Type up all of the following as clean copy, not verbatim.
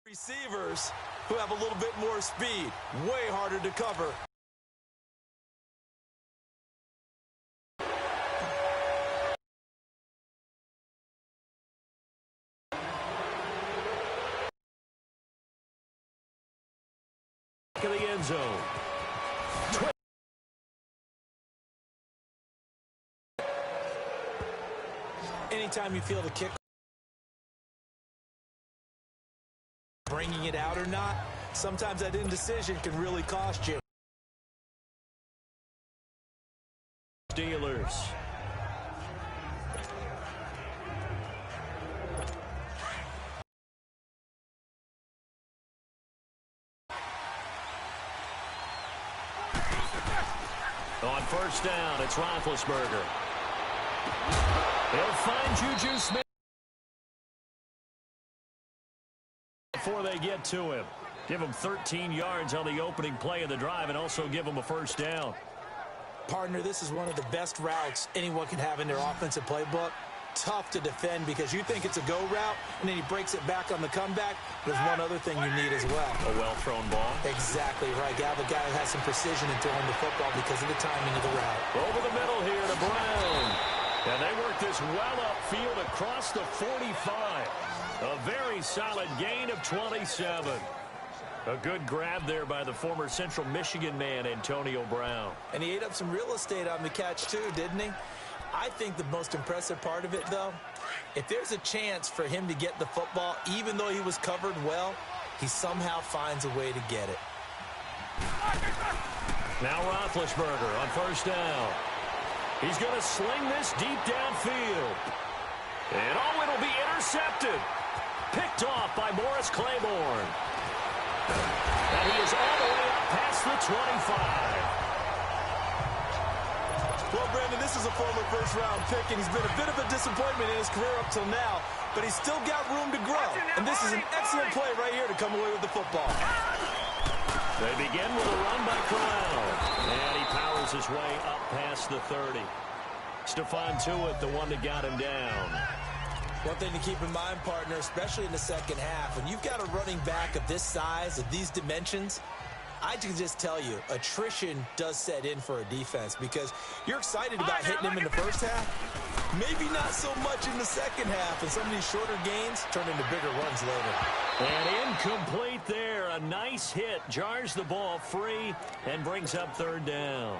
Receivers who have a little bit more speed, way harder to cover. Of the end zone. Anytime you feel the kick, bringing it out or not, sometimes that indecision can really cost you. Steelers. On first down, it's Roethlisberger. He'll find Juju Smith before they get to him. Give him 13 yards on the opening play of the drive and also give him a first down. Partner, this is one of the best routes anyone can have in their offensive playbook. Tough to defend because you think it's a go route, and then he breaks it back on the comeback. There's one other thing you need as well. A well-thrown ball. Exactly right. You have a guy who has some precision in throwing the football because of the timing of the route. Over the middle here to Brown. And they work this well upfield across the 45. A very solid gain of 27. A good grab there by the former Central Michigan man, Antonio Brown. And he ate up some real estate on the catch too, didn't he? I think the most impressive part of it, though, if there's a chance for him to get the football, even though he was covered well, he somehow finds a way to get it. Now Roethlisberger on first down. He's going to sling this deep downfield. And oh, it'll be intercepted. Picked off by Morris Claiborne. And he is all the way up past the 25. Well, Brandon, this is a former first-round pick, and he's been a bit of a disappointment in his career up till now, but he's still got room to grow. And this is an excellent play right here to come away with the football. They begin with a run by Corral. And he powers his way up past the 30. Stephon Tuitt, the one that got him down. One thing to keep in mind, partner, especially in the second half, when you've got a running back of this size, of these dimensions, I can just tell you, attrition does set in for a defense because you're excited about hitting him in the first half. Maybe not so much in the second half, and some of these shorter gains turn into bigger runs later. And incomplete there. A nice hit. Jars the ball free and brings up third down.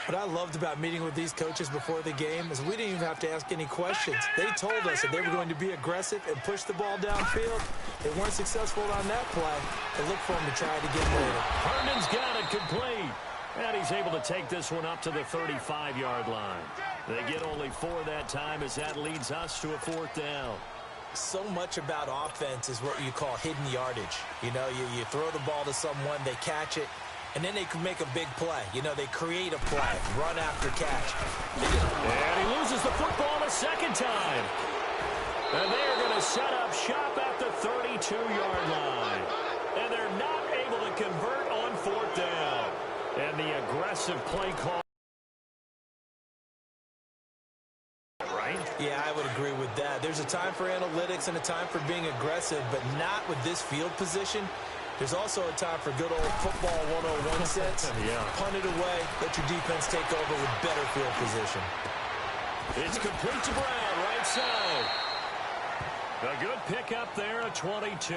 What I loved about meeting with these coaches before the game is we didn't even have to ask any questions. They told us that they were going to be aggressive and push the ball downfield. They weren't successful on that play. They look for him to try it again later. Herndon's got it complete. And he's able to take this one up to the 35-yard line. They get only 4 that time as that leads us to a fourth down. So much about offense is what you call hidden yardage. You know, you throw the ball to someone, they catch it, and then they can make a big play. You know, they create a play, run after catch. And he loses the football a second time. And they are going to set up shop at the 32-yard line. And they're not able to convert on fourth down. And the aggressive play call. Right? Yeah, I would agree with that. There's a time for analytics and a time for being aggressive, but not with this field position. There's also a time for good old football 101 sense. Yeah. Punt it away, let your defense take over with better field position. It's complete to Brown, right side. A good pickup there at 22.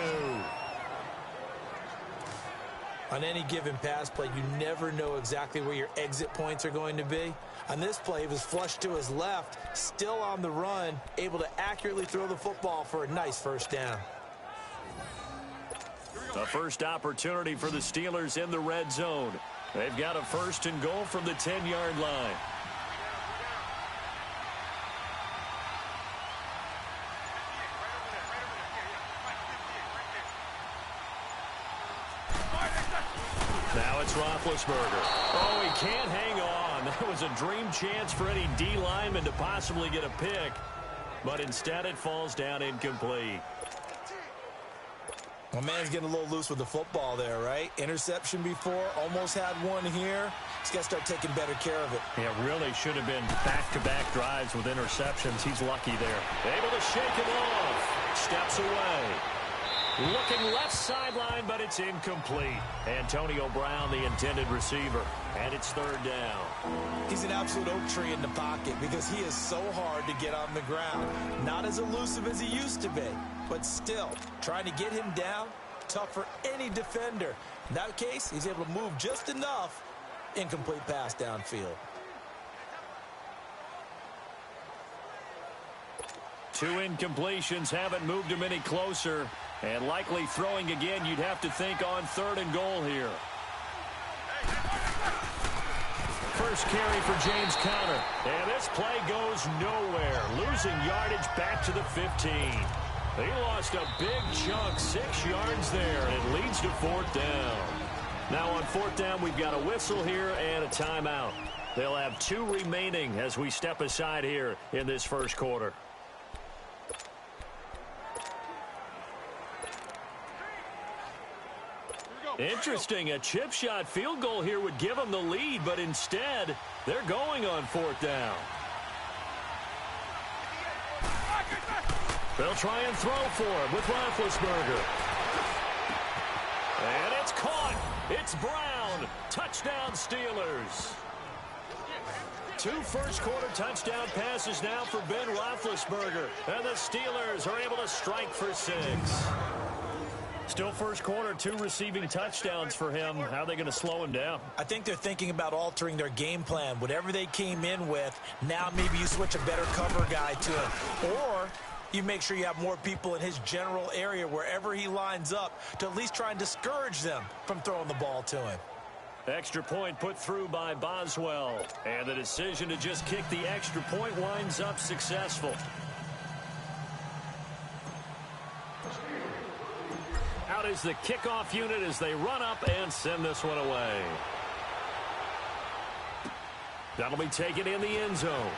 On any given pass play, you never know exactly where your exit points are going to be. On this play, he was flushed to his left, still on the run, able to accurately throw the football for a nice first down. A first opportunity for the Steelers in the red zone. They've got a first and goal from the 10-yard line. Now it's Roethlisberger. Oh, he can't hang on. That was a dream chance for any D lineman to possibly get a pick. But instead it falls down incomplete. My man's getting a little loose with the football there, right? Interception before, almost had one here. He's got to start taking better care of it. Yeah, really should have been back-to-back drives with interceptions. He's lucky there. Able to shake him off. Steps away. Looking left sideline, but it's incomplete. Antonio Brown, the intended receiver, and it's third down. He's an absolute oak tree in the pocket because he is so hard to get on the ground. Not as elusive as he used to be, but still, trying to get him down, tough for any defender. In that case, he's able to move just enough. Incomplete pass downfield. 2 incompletions haven't moved him any closer. And likely throwing again, you'd have to think on 3rd and goal here. First carry for James Conner. And this play goes nowhere. Losing yardage back to the 15. He lost a big chunk, 6 yards there, and it leads to 4th down. Now on 4th down, we've got a whistle here and a timeout. They'll have 2 remaining as we step aside here in this first quarter. Interesting, a chip shot field goal here would give them the lead, but instead, they're going on 4th down. They'll try and throw for him with Roethlisberger. And it's caught. It's Brown. Touchdown, Steelers. 2 first-quarter touchdown passes now for Ben Roethlisberger. And the Steelers are able to strike for 6. Still first quarter, 2 receiving touchdowns for him. How are they going to slow him down? I think they're thinking about altering their game plan. Whatever they came in with, now maybe you switch a better cover guy to him. Or you make sure you have more people in his general area wherever he lines up to at least try and discourage them from throwing the ball to him. Extra point put through by Boswell. And the decision to just kick the extra point winds up successful. Out is the kickoff unit as they run up and send this one away. That'll be taken in the end zone.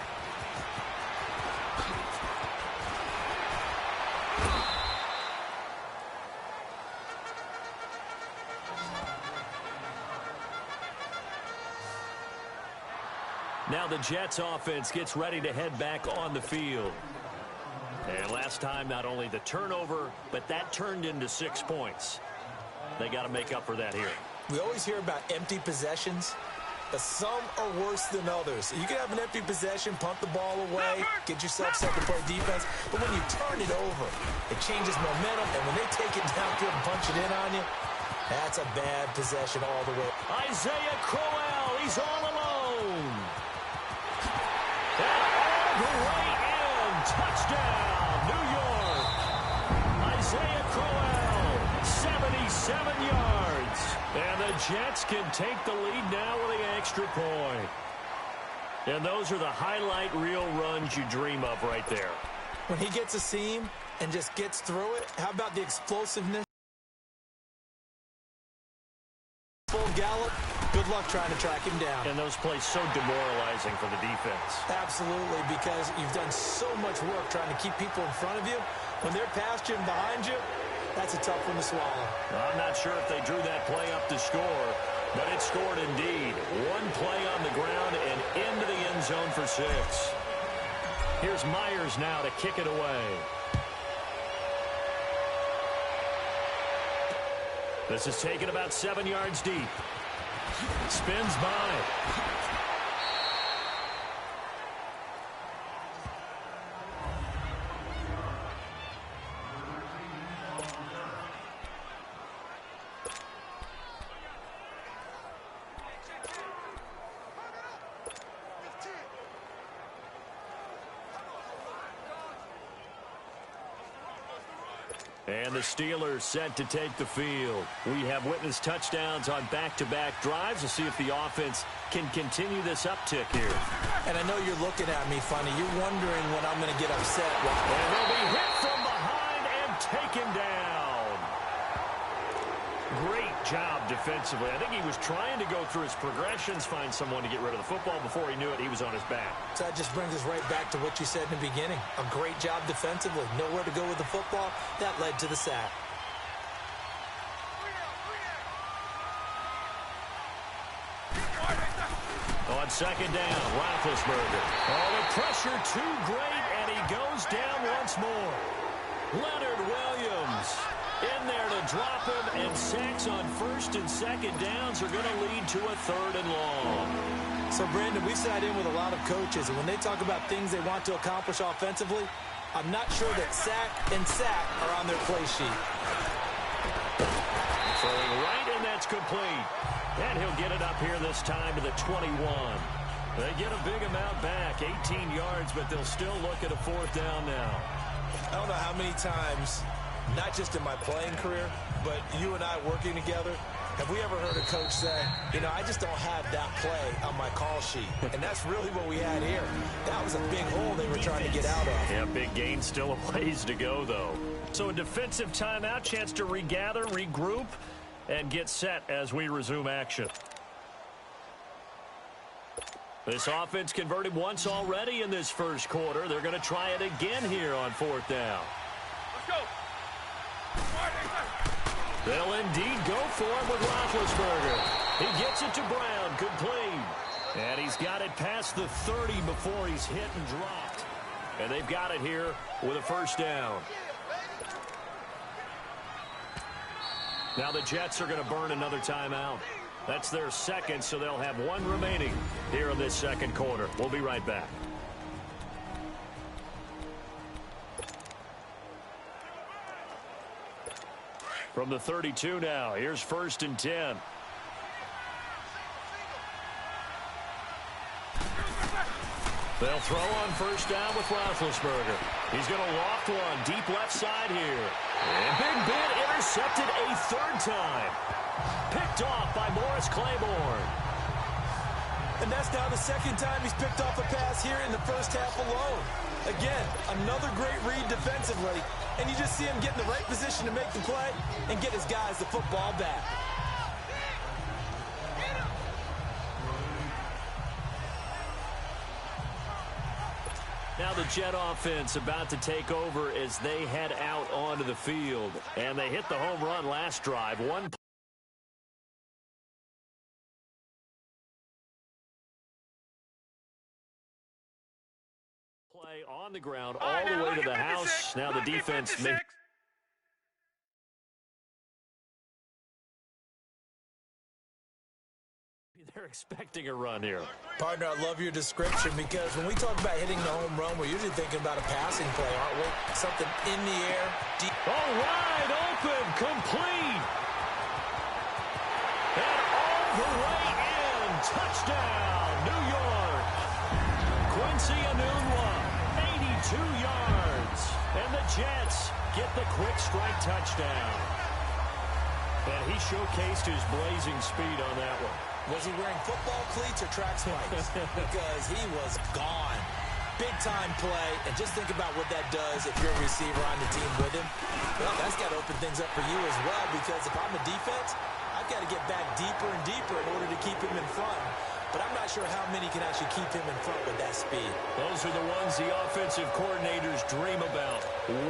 Now the Jets offense gets ready to head back on the field. And last time, not only the turnover, but that turned into 6 points. They got to make up for that here. We always hear about empty possessions, but some are worse than others. You can have an empty possession, punt the ball away, get yourself set to play defense, but when you turn it over, it changes momentum, and when they take it downfield and punch it in on you, that's a bad possession all the way. Isaiah Crowell, he's all alone. And all the way in, touchdown, New York. Isaiah Crowell, 77 yards. And the Jets can take the lead now with the extra point. And those are the highlight reel runs you dream of right there. When he gets a seam and just gets through it, how about the explosiveness? Full gallop. Good luck trying to track him down. And those plays so demoralizing for the defense. Absolutely, because you've done so much work trying to keep people in front of you. When they're past you and behind you, that's a tough one to swallow. I'm not sure if they drew that play up to score, but it scored indeed. 1 play on the ground and into the end zone for 6. Here's Myers now to kick it away. This is taken about 7 yards deep. Spins by. And the Steelers set to take the field. We have witnessed touchdowns on back-to-back drives. We'll see if the offense can continue this uptick here. And I know you're looking at me funny. You're wondering when I'm going to get upset. And they'll be hit from behind and taken down. Great job defensively. I think he was trying to go through his progressions, find someone to get rid of the football. Before he knew it, he was on his back. So that just brings us right back to what you said in the beginning. A great job defensively. Nowhere to go with the football. That led to the sack. On second down, Roethlisberger. Oh, the pressure too great, and he goes down once more. Leonard Williams. In there to drop him, and sacks on first and second downs are going to lead to a 3rd and long. So, Brandon, we've sat in with a lot of coaches, and when they talk about things they want to accomplish offensively, I'm not sure that sack and sack are on their play sheet. Throwing right, and that's complete. And he'll get it up here this time to the 21. They get a big amount back, 18 yards, but they'll still look at a 4th down now. I don't know how many times, not just in my playing career, but you and I working together, have we ever heard a coach say, you know, I just don't have that play on my call sheet. And that's really what we had here. That was a big hole they were trying to get out of. Yeah, big gain, still a ways to go, though. So a defensive timeout, chance to regather, regroup, and get set as we resume action. This offense converted once already in this first quarter. They're going to try it again here on 4th down. Let's go. They'll indeed go for it with Roethlisberger. He gets it to Brown, complete. And he's got it past the 30 before he's hit and dropped. And they've got it here with a 1st down. Now the Jets are going to burn another timeout. That's their 2nd, so they'll have 1 remaining here in this 2nd quarter. We'll be right back. From the 32 now, here's 1st and 10. They'll throw on 1st down with Roethlisberger. He's going to loft one deep left side here. And Big Ben intercepted a 3rd time. Picked off by Morris Claiborne. And that's now the 2nd time he's picked off a pass here in the first half alone. Again, another great read defensively, and you just see him get in the right position to make the play and get his guys the football back. Now the Jet offense about to take over as they head out onto the field. And they hit the home run last drive. One play on the ground all the way to the house. Now the defense may... They're expecting a run here. Partner, I love your description because when we talk about hitting the home run, we're usually thinking about a passing play, aren't we? Something in the air. Deep. Oh, wide open, complete. And all the way in. Touchdown, New York. Quincy Enunwa, 82 yards. And the Jets get the quick strike touchdown. And he showcased his blazing speed on that one. Was he wearing football cleats or track spikes? Because he was gone. Big-time play, and just think about what that does if you're a receiver on the team with him. Well, that's got to open things up for you as well, because if I'm a defense, I've got to get back deeper and deeper in order to keep him in front. But I'm not sure how many can actually keep him in front with that speed. Those are the ones the offensive coordinators dream about.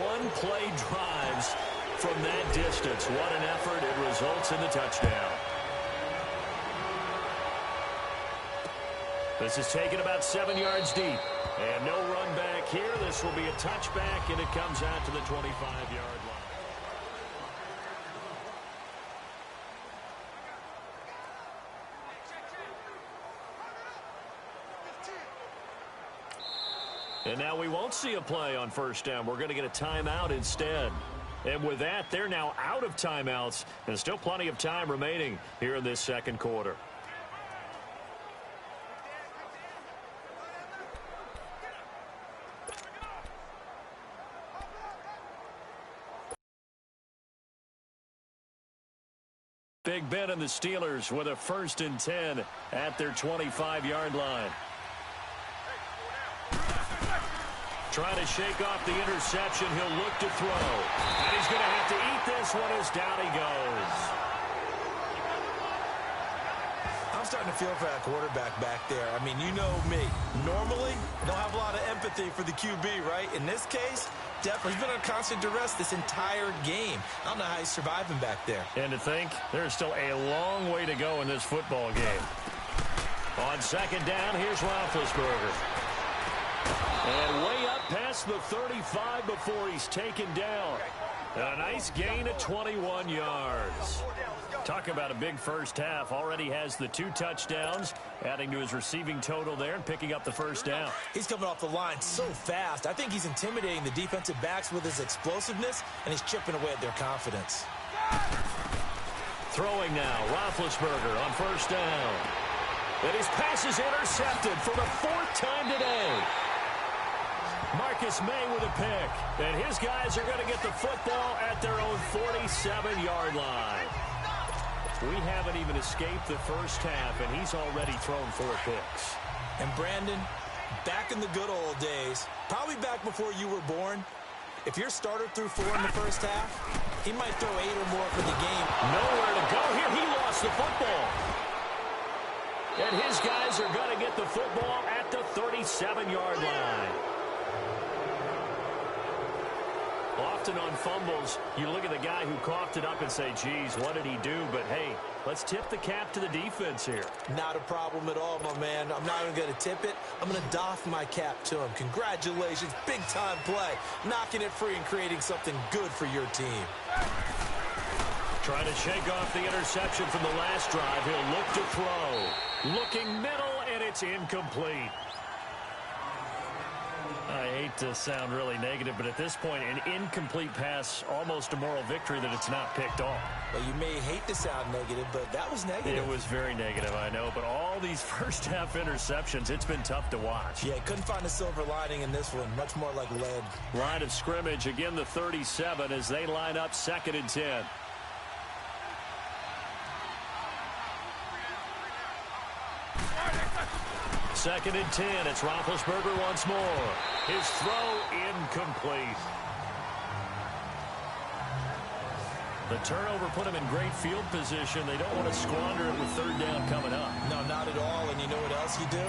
One-play drives from that distance. What an effort. It results in the touchdown. This is taken about 7 yards deep. And no run back here. This will be a touchback, and it comes out to the 25-yard line. And now we won't see a play on 1st down. We're going to get a timeout instead. And with that, they're now out of timeouts. And still plenty of time remaining here in this 2nd quarter. Big Ben and the Steelers with a 1st and 10 at their 25-yard line. Trying to shake off the interception. He'll look to throw. And he's going to have to eat this one as down he goes. I'm starting to feel for that quarterback back there. I mean, you know me. Normally, don't have a lot of empathy for the QB, right? In this case, definitely. He's been on constant duress this entire game. I don't know how he's surviving back there. And to think, there's still a long way to go in this football game. On 2nd down, here's Roethlisberger. And way up past the 35 before he's taken down. A nice gain of 21 yards. Talk about a big first half. Already has the 2 touchdowns, adding to his receiving total there and picking up the first down. He's coming off the line so fast. I think he's intimidating the defensive backs with his explosiveness, and he's chipping away at their confidence. Throwing now, Roethlisberger on first down. And his pass is intercepted for the 4th time today. Marcus May with a pick. And his guys are going to get the football at their own 47-yard line. We haven't even escaped the first half, and he's already thrown 4 picks. And Brandon, back in the good old days, probably back before you were born, if your starter threw 4 in the first half, he might throw 8 or more for the game. Nowhere to go here. He lost the football. And his guys are going to get the football at the 37-yard line. Often on fumbles, you look at the guy who coughed it up and say, geez, what did he do? But, hey, let's tip the cap to the defense here. Not a problem at all, my man. I'm not even going to tip it. I'm going to doff my cap to him. Congratulations. Big-time play. Knocking it free and creating something good for your team. Trying to shake off the interception from the last drive. He'll look to throw. Looking middle, and it's incomplete. I hate to sound really negative, but at this point, an incomplete pass, almost a moral victory that it's not picked off. Well, you may hate to sound negative, but that was negative. It was very negative, I know, but all these first-half interceptions, it's been tough to watch. Yeah, couldn't find a silver lining in this one. Much more like lead. Line of scrimmage, again the 37 as they line up 2nd and 10. Second and 10. It's Roethlisberger once more. His throw incomplete. The turnover put him in great field position. They don't want to squander it with 3rd down coming up. No, not at all. And you know what else you do?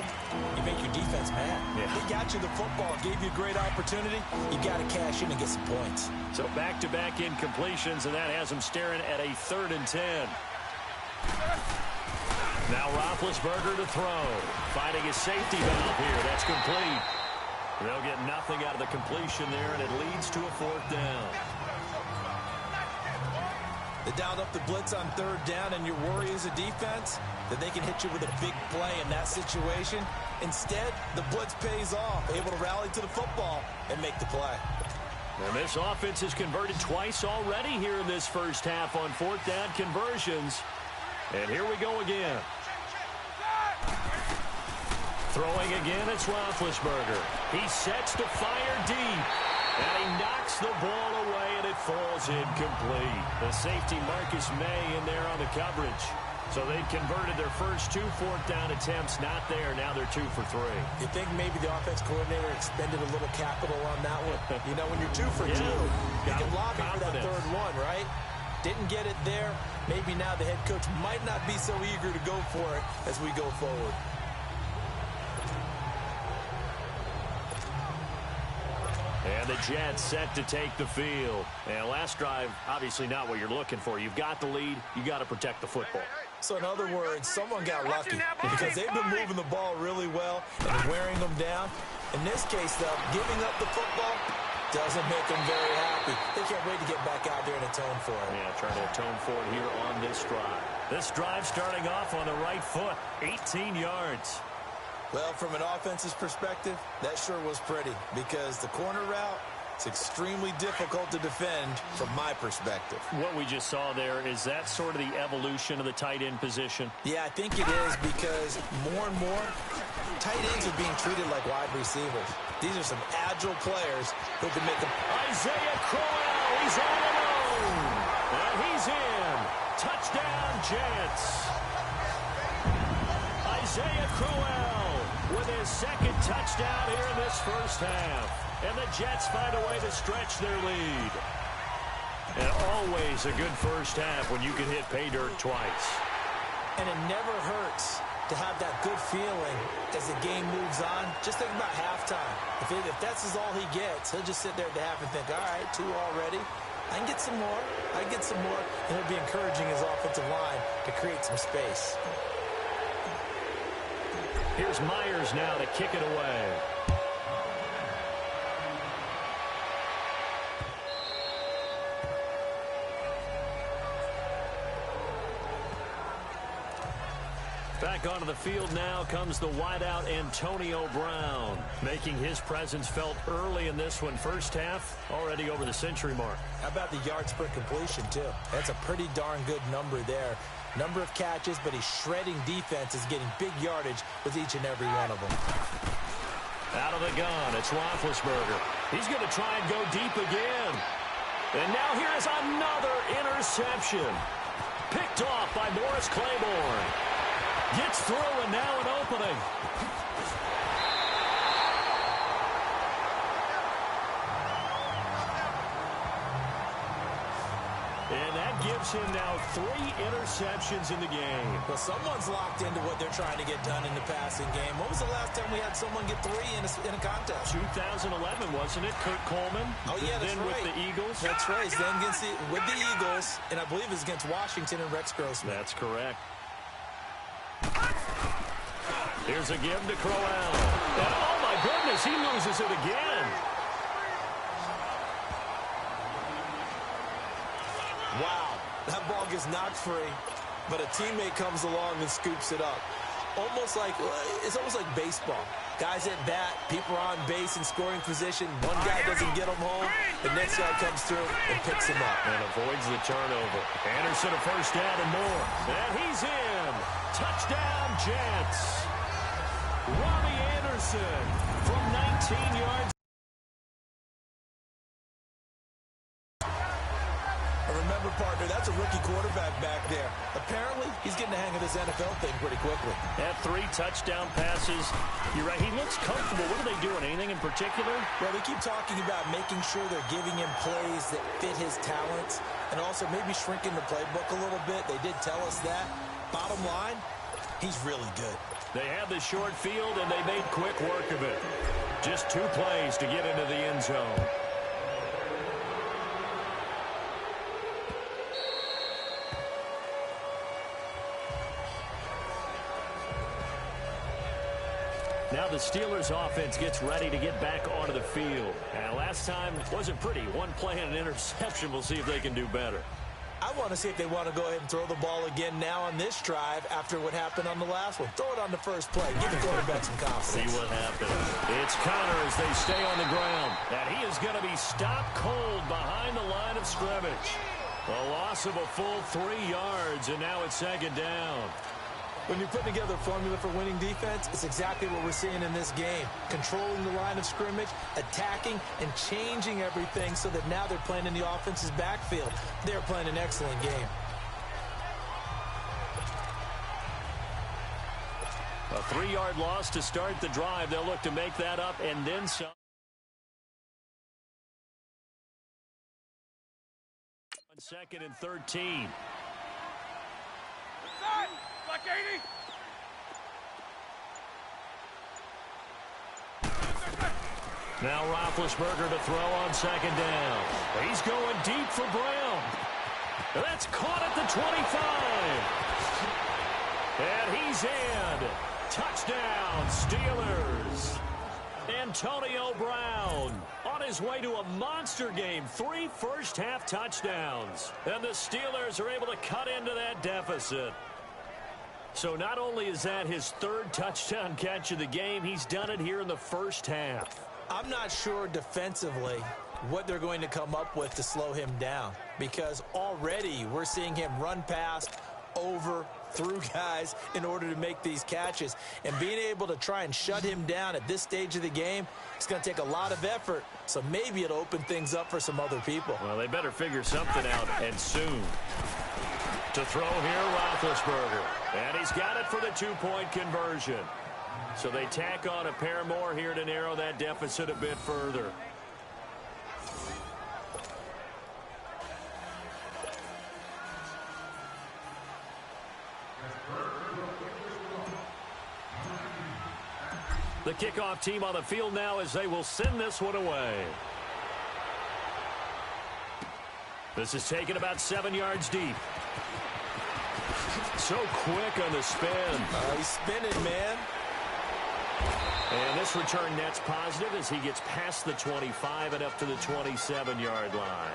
You make your defense mad. Yeah. They got you the football, gave you a great opportunity. You got to cash in and get some points. So back-to-back incompletions, and that has him staring at a 3rd and 10. Now Roethlisberger to throw. Finding his safety valve here. That's complete. They'll get nothing out of the completion there, and it leads to a 4th down. They dialed up the blitz on 3rd down, and your worry as a defense that they can hit you with a big play in that situation. Instead, the blitz pays off, able to rally to the football and make the play. And this offense has converted twice already here in this first half on 4th down conversions. And here we go again. Throwing again, it's Roethlisberger. He sets to fire deep. And he knocks the ball away, and it falls incomplete. The safety, Marcus May, in there on the coverage. So they've converted their first 2 4th down attempts. Not there. Now they're 2 for 3. You think maybe the offense coordinator expended a little capital on that one? You know, when you're 2 for 2, you can lobby for that 3rd one, right? Didn't get it there. Maybe now the head coach might not be so eager to go for it as we go forward. And the Jets set to take the field. And last drive, obviously not what you're looking for. You've got the lead. You got to protect the football. So in other words, someone got lucky because they've been moving the ball really well and wearing them down. In this case, though, giving up the football doesn't make them very happy. They can't wait to get back out there and atone for it. Yeah, trying to atone for it here on this drive. This drive starting off on the right foot, 18 yards. Well, from an offense's perspective, that sure was pretty because the corner route, it's extremely difficult to defend from my perspective. What we just saw there, is that sort of the evolution of the tight end position? Yeah, I think it is because more and more, tight ends are being treated like wide receivers. These are some agile players who can make them. Isaiah Crowell, he's all alone. And he's in. Touchdown, Jets. Isaiah Crowell with his 2nd touchdown here in this first half. And the Jets find a way to stretch their lead. And always a good first half when you can hit pay dirt twice. And it never hurts to have that good feeling as the game moves on. Just think about halftime. If that's all he gets, he'll just sit there at the half and think, all right, 2 already. I can get some more. I can get some more. And he'll be encouraging his offensive line to create some space. Here's Myers now to kick it away. Back onto the field now comes the wideout Antonio Brown, making his presence felt early in this one. First half, already over the century mark. How about the yards per completion, too? That's a pretty darn good number there. Number of catches, but he's shredding defenses, getting big yardage with each and every one of them. Out of the gun, it's Roethlisberger. He's going to try and go deep again. And now here is another interception. Picked off by Morris Claiborne. Gets through and now an opening. And that gives him now 3 interceptions in the game. Well, someone's locked into what they're trying to get done in the passing game. When was the last time we had someone get 3 in a contest? 2011, wasn't it? Kurt Coleman. Oh, yeah, that's then right. With the Eagles. That's right. Then with the Eagles, and I believe it was against Washington and Rex Grossman. That's correct. Here's a give to Crowell. And oh, my goodness, he loses it again. Wow, that ball gets knocked free, but a teammate comes along and scoops it up. It's almost like baseball. Guys at bat, people are on base in scoring position. One guy doesn't get him home. The next guy comes through and picks him up. And avoids the turnover. Anderson a first down and more. And he's in. Touchdown, Jets. Robbie Anderson from 19 yards. Remember, partner, that's a rookie quarterback back there. Apparently, he's getting the hang of this NFL thing pretty quickly. Had 3 touchdown passes. You're right, he looks comfortable. What are they doing? Anything in particular? Well, they keep talking about making sure they're giving him plays that fit his talents and also maybe shrinking the playbook a little bit. They did tell us that. Bottom line, he's really good. They had the short field, and they made quick work of it. Just 2 plays to get into the end zone. Now the Steelers offense gets ready to get back onto the field. And last time wasn't pretty. 1 play and an interception. We'll see if they can do better. I want to see if they want to go ahead and throw the ball again now on this drive after what happened on the last one. Throw it on the first play. Give the quarterback some confidence. See what happens. It's Connor as they stay on the ground. And he is going to be stopped cold behind the line of scrimmage. A loss of a full 3 yards, and now it's second down. When you put together a formula for winning defense, it's exactly what we're seeing in this game. Controlling the line of scrimmage, attacking, and changing everything so that now they're playing in the offense's backfield. They're playing an excellent game. A 3-yard loss to start the drive. They'll look to make that up and then some. On 2nd and 13. Now Roethlisberger to throw on 2nd down. He's going deep for Brown. That's caught at the 25. And he's in. Touchdown, Steelers. Antonio Brown on his way to a monster game. 3 first-half touchdowns. And the Steelers are able to cut into that deficit. So not only is that his 3rd touchdown catch of the game, he's done it here in the first half. I'm not sure defensively what they're going to come up with to slow him down, because already we're seeing him run past, over, through guys in order to make these catches. And being able to try and shut him down at this stage of the game, it's going to take a lot of effort. So maybe it'll open things up for some other people. Well, they better figure something out, and soon. To throw here, Roethlisberger. And he's got it for the 2-point conversion. So they tack on a pair more here to narrow that deficit a bit further. The kickoff team on the field now as they will send this one away. This is taken about 7 yards deep. So quick on the spin. He's spinning, man. And this return net's positive as he gets past the 25 and up to the 27-yard line.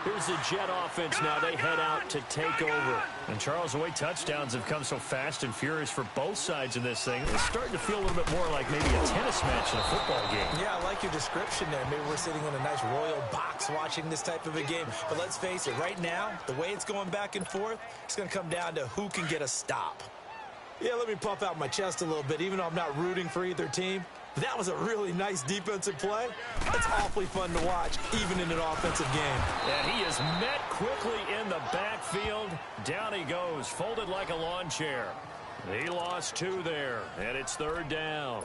Here's the Jet offense now. They head out to take over. And, Charles, the way touchdowns have come so fast and furious for both sides in this thing, it's starting to feel a little bit more like maybe a tennis match in a football game. Yeah, I like your description there. Maybe we're sitting in a nice royal box watching this type of a game. But let's face it, right now, the way it's going back and forth, it's going to come down to who can get a stop. Yeah, let me puff out my chest a little bit, even though I'm not rooting for either team. That was a really nice defensive play. It's awfully fun to watch, even in an offensive game. And he is met quickly in the backfield. Down he goes, folded like a lawn chair. He lost 2 there, and it's 3rd down.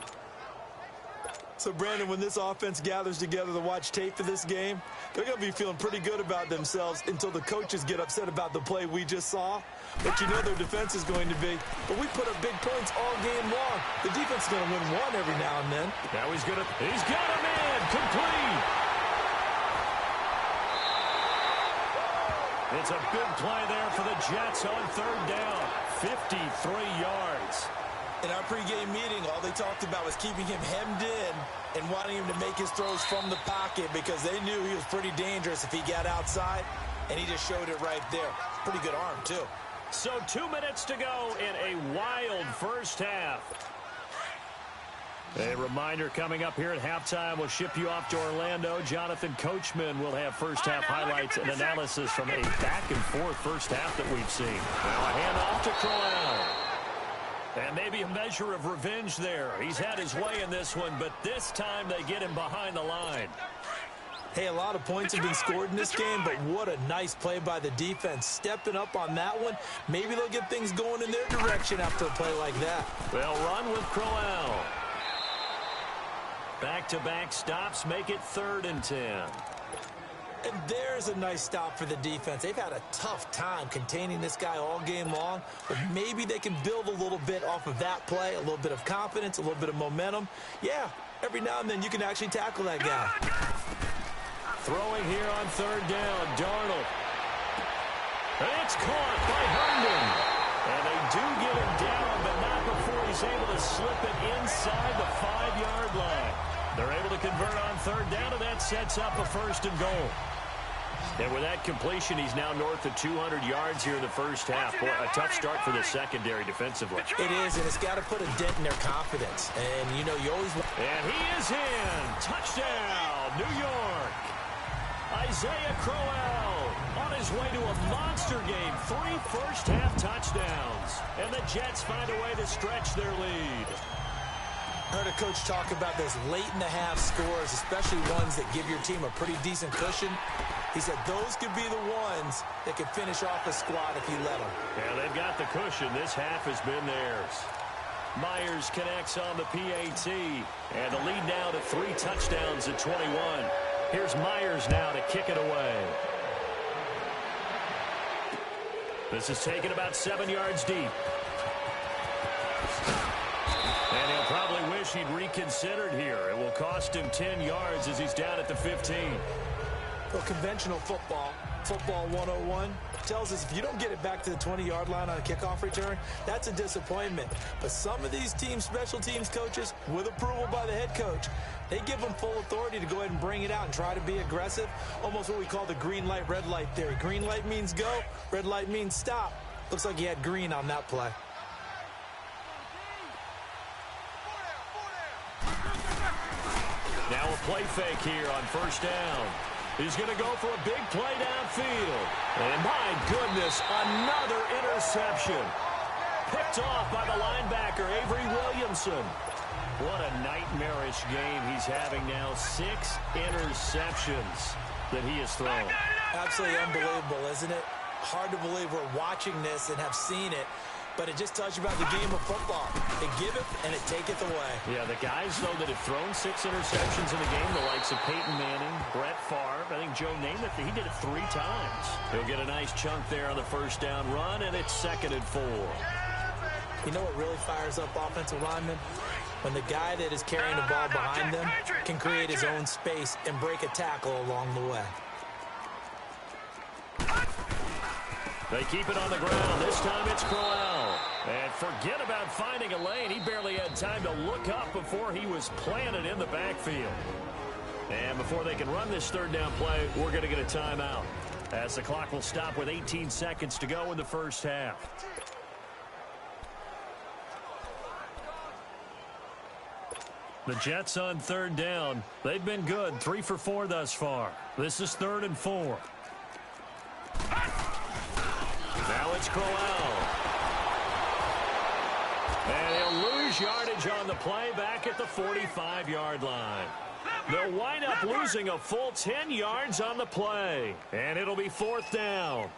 So, Brandon, when this offense gathers together to watch tape for this game, they're going to be feeling pretty good about themselves until the coaches get upset about the play we just saw. But you know their defense is going to be. But we put up big points all game long. The defense is going to win one every now and then. Now he's got him in, complete. It's a big play there for the Jets on 3rd down. 53 yards. In our pregame meeting, all they talked about was keeping him hemmed in and wanting him to make his throws from the pocket because they knew he was pretty dangerous if he got outside, and he just showed it right there. Pretty good arm, too. So 2 minutes to go in a wild first half. A reminder coming up here at halftime, we'll ship you off to Orlando. Jonathan Coachman will have first half highlights and analysis from a back-and-forth first half that we've seen. Now a handoff to Crowell. And maybe a measure of revenge there. He's had his way in this one, but this time they get him behind the line. Hey, a lot of points have been scored in this game, but what a nice play by the defense. Stepping up on that one, maybe they'll get things going in their direction after a play like that. They'll run with Crowell. Back-to-back stops make it 3rd and 10. And there's a nice stop for the defense. They've had a tough time containing this guy all game long, but maybe they can build a little bit off of that play, a little bit of confidence, a little bit of momentum. Yeah, every now and then you can actually tackle that guy. Throwing here on 3rd down, Darnold. And it's caught by Herndon. And they do get him down, but not before he's able to slip it inside the 5-yard line. They're able to convert on 3rd down, and that sets up a 1st and goal. And with that completion, he's now north of 200 yards here in the first half. Boy, a tough start for the secondary defensively. It is, and it's got to put a dent in their confidence. And, you know, you always... And he is in. Touchdown, New York. Isaiah Crowell on his way to a monster game. 3 first-half touchdowns. And the Jets find a way to stretch their lead. I heard a coach talk about those late-in-the-half scores, especially ones that give your team a pretty decent cushion. He said those could be the ones that could finish off a squad if you let them. Yeah, they've got the cushion. This half has been theirs. Myers connects on the PAT. And the lead now to 3 touchdowns at 21. Here's Myers now to kick it away. This is taken about 7 yards deep. And he'll probably wish he'd reconsidered here. It will cost him 10 yards as he's down at the 15. Well, conventional football 101, tells us if you don't get it back to the 20-yard line on a kickoff return, that's a disappointment. But some of these teams, special teams coaches, with approval by the head coach, they give them full authority to go ahead and bring it out and try to be aggressive, almost what we call the green light, red light theory. Green light means go, red light means stop. Looks like he had green on that play. Now a play fake here on 1st down. He's going to go for a big play downfield. And my goodness, another interception. Picked off by the linebacker, Avery Williamson. What a nightmarish game he's having now. 6 interceptions that he has thrown. Absolutely unbelievable, isn't it? Hard to believe we're watching this and have seen it. But it just tells you about the game of football. They give it, and it taketh away. Yeah, the guys, though, that have thrown 6 interceptions in the game, the likes of Peyton Manning, Brett Favre, I think Joe Namath, he did it 3 times. He'll get a nice chunk there on the 1st down run, and it's 2nd and 4. You know what really fires up offensive linemen? When the guy that is carrying the ball behind them can create his own space and break a tackle along the way. They keep it on the ground. This time it's Crowell. And forget about finding a lane. He barely had time to look up before he was planted in the backfield. And before they can run this 3rd down play, we're going to get a timeout. as the clock will stop with 18 seconds to go in the first half. The Jets on third down. They've been good, 3 for 4 thus far. This is 3rd and 4. Now it's Crowell. And he'll lose yardage on the play back at the 45-yard line. They'll wind up losing a full 10 yards on the play. And it'll be 4th down.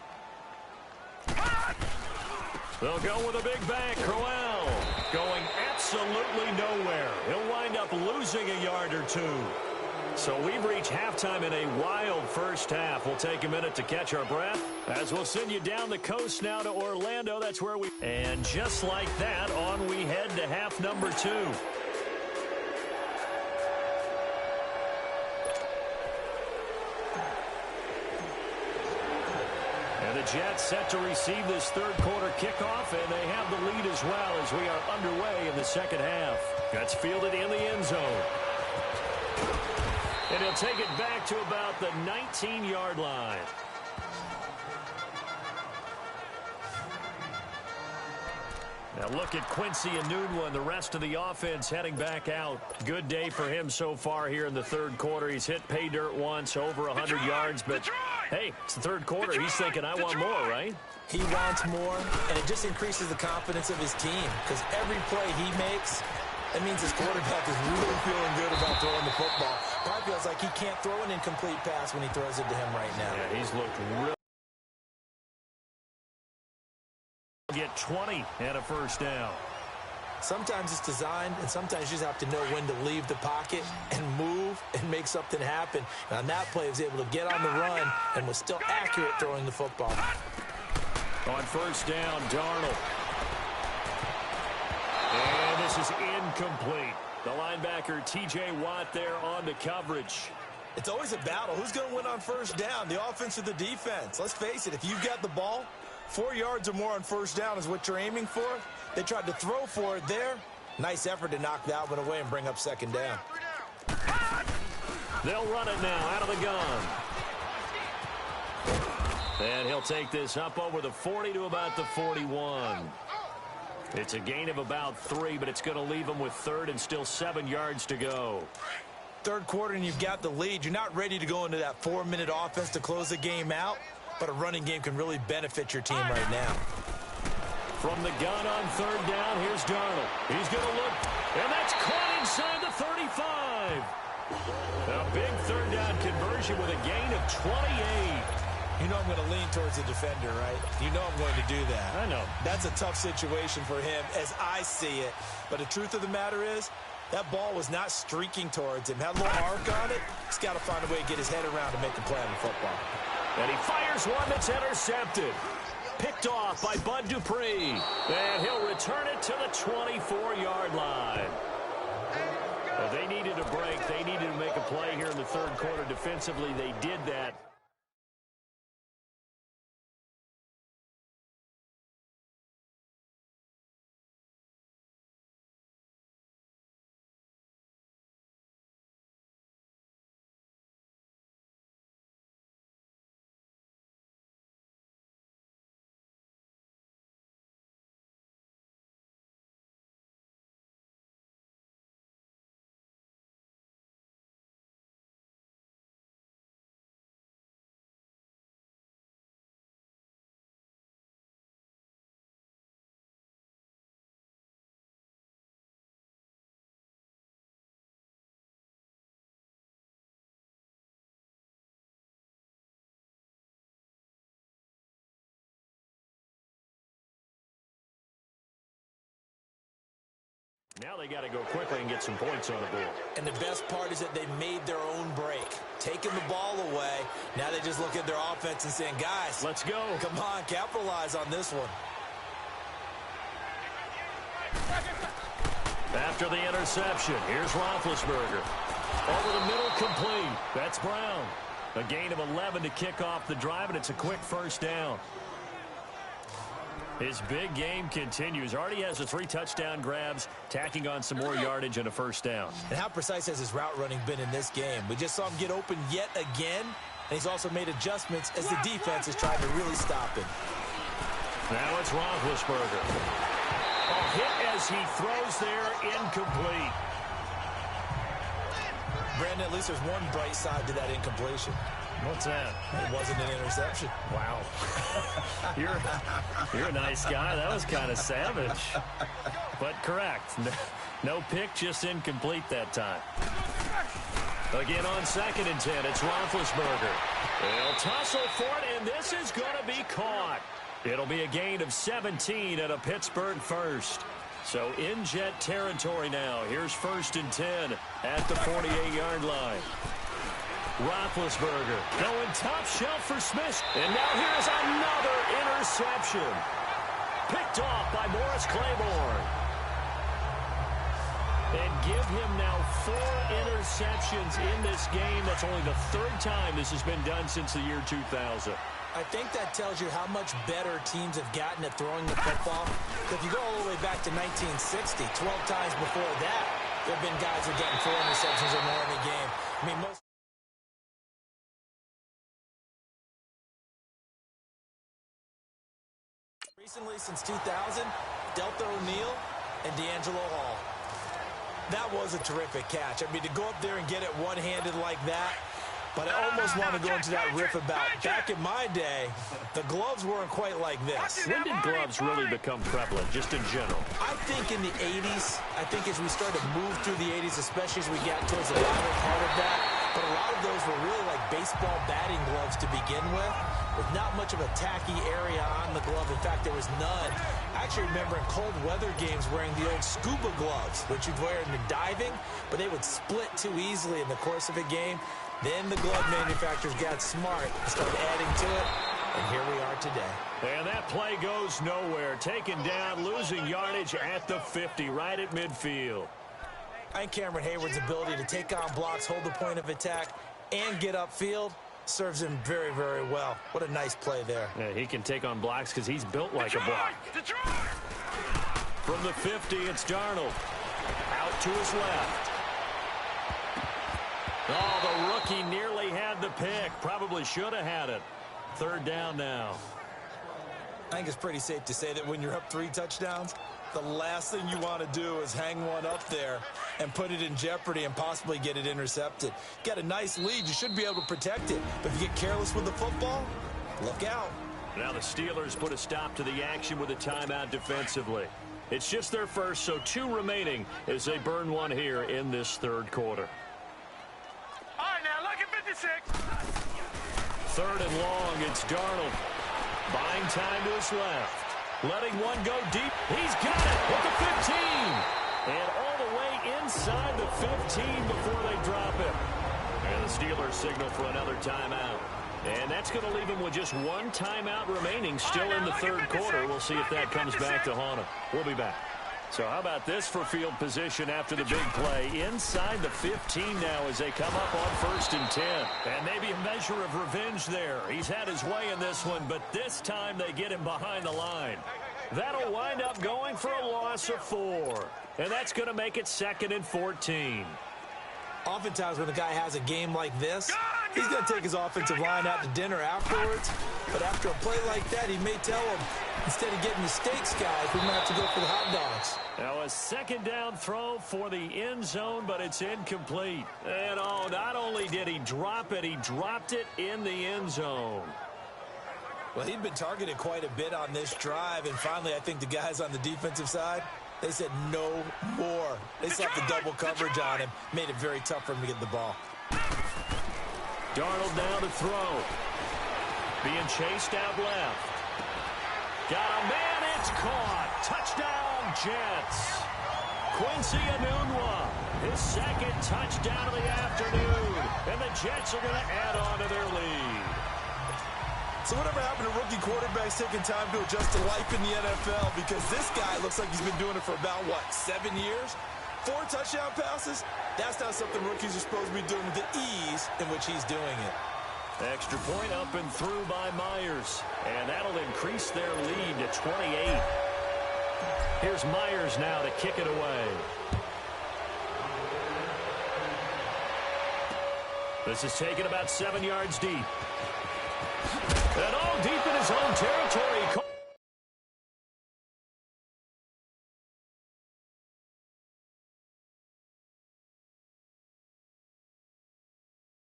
They'll go with a big back. Crowell going absolutely nowhere. He'll wind up losing a yard or 2. So we've reached halftime in a wild first half. We'll take a minute to catch our breath as we'll send you down the coast now to Orlando. That's where we... And just like that, on we head to half number 2. And the Jets set to receive this third quarter kickoff, and they have the lead as well as we are underway in the second half. That's fielded in the end zone. And he'll take it back to about the 19-yard line. Now look at Quincy Enunwa and the rest of the offense heading back out. Good day for him so far here in the third quarter. He's hit pay dirt once, over 100 yards, but hey, it's the third quarter. He's thinking, I want more, right? He wants more, and it just increases the confidence of his team because every play he makes, that means his quarterback is really feeling good about throwing the football. Probably feels like he can't throw an incomplete pass when he throws it to him right now. Yeah, he's looked real. Get 20 and a first down. Sometimes it's designed, and sometimes you just have to know when to leave the pocket and move and make something happen. And on that play, he was able to get on the run and was still accurate throwing the football. On first down, Darnold. And this is incomplete. The linebacker, T.J. Watt, there on the coverage. It's always a battle. Who's going to win on first down, the offense or the defense? Let's face it, if you've got the ball, 4 yards or more on first down is what you're aiming for. They tried to throw for it there. Nice effort to knock that one away and bring up second down. They'll run it now out of the gun. And he'll take this up over the 40 to about the 41. It's a gain of about 3, but it's going to leave him with 3rd and still 7 yards to go. Third quarter and you've got the lead. You're not ready to go into that 4-minute offense to close the game out, but a running game can really benefit your team right now. From the gun on third down, here's Darnold. He's going to look, and that's caught inside the 35. A big third down conversion with a gain of 28. You know I'm going to lean towards the defender, right? You know I'm going to do that. I know. That's a tough situation for him as I see it. But the truth of the matter is, that ball was not streaking towards him. Had a little arc on it. He's got to find a way to get his head around to make a play on the football. And he fires one that's intercepted. Picked off by Bud Dupree. And he'll return it to the 24-yard line. Well, they needed a break. They needed to make a play here in the third quarter. Defensively, they did that. Now they got to go quickly and get some points on the board. And the best part is that they made their own break. Taking the ball away. Now they just look at their offense and saying, guys, let's go. Come on, capitalize on this one. After the interception, here's Roethlisberger. Over the middle, complete. That's Brown. A gain of 11 to kick off the drive, and it's a quick first down. His big game continues. Already has the 3 touchdown grabs, tacking on some more yardage and a first down. And how precise has his route running been in this game? We just saw him get open yet again. And he's also made adjustments as the defense is trying to really stop him. Now it's Roethlisberger. Oh, hit as he throws there, incomplete. Brandon, at least there's one bright side to that incompletion. What's that? It wasn't an interception. Wow. You're a nice guy. That was kind of savage. But correct. No pick, just incomplete that time. Again on 2nd and 10, it's Roethlisberger. They'll tussle for it, and this is going to be caught. It'll be a gain of 17 and a Pittsburgh first. So in Jet territory now. Here's 1st and 10 at the 48-yard line. Roethlisberger going top shelf for Smith. And now here's another interception. Picked off by Morris Claiborne. And give him now 4 interceptions in this game. That's only the 3rd time this has been done since the year 2000. I think that tells you how much better teams have gotten at throwing the football. If you go all the way back to 1960, 12 times before that, there have been guys who are getting 4 interceptions or more in a game. I mean, most... Recently, since 2000, Delta O'Neal and D'Angelo Hall. That was a terrific catch. I mean, to go up there and get it one-handed like that, but I almost want to go into that riff about back in my day, the gloves weren't quite like this. When did gloves really become prevalent, just in general? I think in the 80s. I think as we started to move through the 80s, especially as we got towards the latter part of that, but a lot of those were really like baseball batting gloves to begin with not much of a tacky area on the glove. In fact, there was none. I actually remember in cold weather games wearing the old scuba gloves, which you'd wear in the diving, but they would split too easily in the course of a game. Then the glove manufacturers got smart and started adding to it, and here we are today. And that play goes nowhere. Taken down, losing yardage at the 50, right at midfield. I think Cameron Hayward's ability to take on blocks, hold the point of attack, and get upfield serves him very, very well. What a nice play there. Yeah, he can take on blocks because he's built like a block. From the 50, it's Darnold. Out to his left. Oh, the rookie nearly had the pick. Probably should have had it. 3rd down now. I think it's pretty safe to say that when you're up 3 touchdowns, the last thing you want to do is hang one up there and put it in jeopardy and possibly get it intercepted. Got a nice lead. You should be able to protect it. But if you get careless with the football, look out. Now the Steelers put a stop to the action with a timeout defensively. It's just their first, so 2 remaining as they burn one here in this 3rd quarter. All right, now, look at 56. 3rd and long, it's Darnold. Buying time to his left. Letting one go deep. He's got it with the 15. And all the way inside the 15 before they drop it. And the Steelers signal for another timeout. And that's going to leave him with just 1 timeout remaining still in the 3rd quarter. We'll see if that comes back to haunt him. We'll be back. So how about this for field position after the big play? Inside the 15 now as they come up on 1st and 10. And maybe a measure of revenge there. He's had his way in this one, but this time they get him behind the line. That'll wind up going for a loss of 4. And that's going to make it 2nd and 14. Oftentimes when a guy has a game like this, he's going to take his offensive line out to dinner afterwards. But after a play like that, he may tell him, instead of getting the steaks, guys, we might have to go for the hot dogs. Now a 2nd down throw for the end zone, but it's incomplete. And oh, not only did he drop it, he dropped it in the end zone. Well, he'd been targeted quite a bit on this drive, and finally I think the guys on the defensive side, they said no more. They slapped the double coverage on him, made it very tough for him to get the ball. Darnold now to throw. Being chased out left. Got a man, it's caught. Touchdown, Jets. Quincy Enunwa, his 2nd touchdown of the afternoon. And the Jets are going to add on to their lead. So whatever happened to rookie quarterbacks taking time to adjust to life in the NFL? Because this guy looks like he's been doing it for about, 7 years? 4 touchdown passes? That's not something rookies are supposed to be doing with the ease in which he's doing it. Extra point up and through by Myers. And that'll increase their lead to 28. Here's Myers now to kick it away. This is taken about 7 yards deep. And all deep in his own territory.